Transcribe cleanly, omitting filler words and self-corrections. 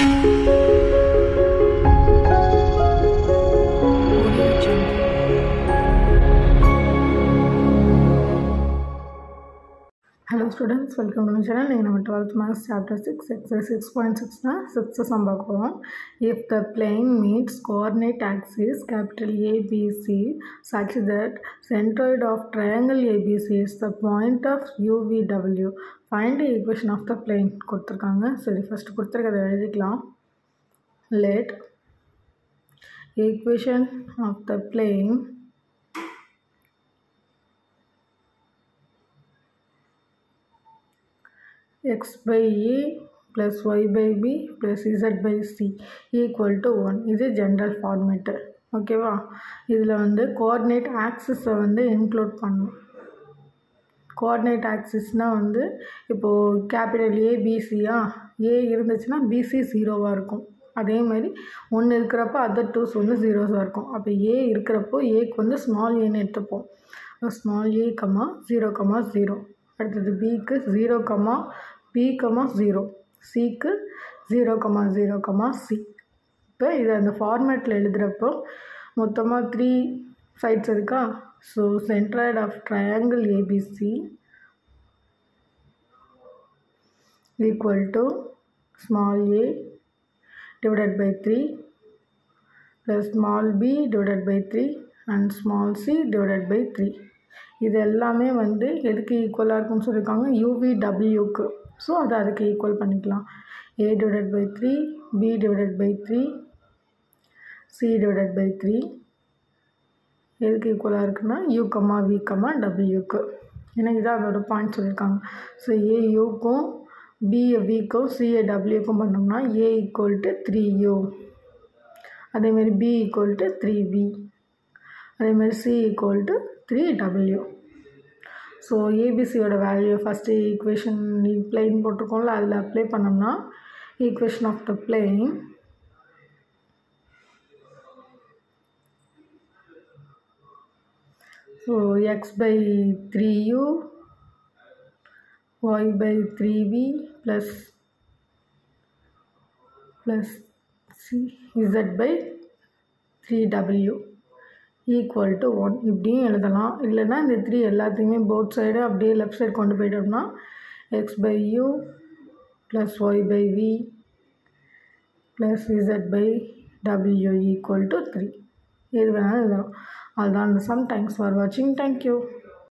Hello students, welcome to my channel. In our 12th Maths chapter 6, exercise 6.6 na 6th sum பார்க்கிறோம். If the plane meets coordinate axis capital ABC such that centroid of triangle ABC is the point of UVW, find the equation of the plane. கொடுத்திருக்காங்க. சரி, first கொடுத்திருக்கதை எழுதிக்கலாம். Let equation of the plane x by a plus y by b plus z by c equal to 1. இது general format. ஓகேவா? இதில் வந்து coordinate ஆக்சிஸை வந்து include பண்ணணும். Coordinate ஆக்சிஸ்னால் வந்து இப்போது கேபிட்டல் ஏபிசியா, ஏ இருந்துச்சுன்னா பிசி 0வாக இருக்கும். அதே மாதிரி ஒன்று இருக்கிறப்போ அதர் டூஸ் வந்து 0ஸாக இருக்கும். அப்போ ஏ இருக்கிறப்போ ஏக்கு வந்து ஸ்மால் ஏன்னு எடுத்துப்போம். Small A comma 0,0. அடுத்தது பிக்கு 0, b, 0, சிக்கு 0,0, சி. இப்போ இதை அந்த ஃபார்மேட்டில் எழுதுகிறப்போ மொத்தமாக 3 சைட்ஸ் இருக்கா. So centroid of triangle ABC equal to small a divided by 3 plus small b divided by 3 and small c divided by 3. இது எல்லாமே வந்து எதுக்கு ஈக்குவலாக இருக்குன்னு சொல்லியிருக்காங்க, யூவிடபிள்யூக்கு. ஸோ அதை அதுக்கு ஈக்குவல் பண்ணிக்கலாம். A divided by 3, B divided by 3, C divided by 3 எதுக்கு ஈக்குவலாக இருக்குன்னா யூ கமா வி கமா டபிள்யூக்கு. ஏன்னா இதான் அதோட பாயிண்ட் சொல்லியிருக்காங்க. ஸோ ஏ யூக்கும் பிஏ விக்கும் சிஏ டபிள்யூக்கும் பண்ணோம்னா ஏ ஈக்குவல் டு 3u, அதேமாதிரி பி ஈக்குவல் டு 3b, அதேமாதிரி c equal to 3w. So ஏபிசியோட வேல்யூ ஃபஸ்ட்டு ஈக்குவேஷன் பிளேன் போட்டிருக்கோம்ல, அதில் அப்ளை பண்ணோம்னா equation of the plane so x by 3u y by 3v plus z by 3w equal to 1 இப்படியும் எழுதலாம். இல்லைன்னா இந்த 3 எல்லாத்தையுமே போத் சைடு அப்படியே லெஃப்ட் சைடு கொண்டு போயிட்டோம்னா x by u plus y by v plus z by டபிள்யூ equal to 3. எது வேணாலும் எழுதலாம். அதுதான் அந்த சம். தேங்க்ஸ் ஃபார் வாட்சிங். தேங்க்யூ.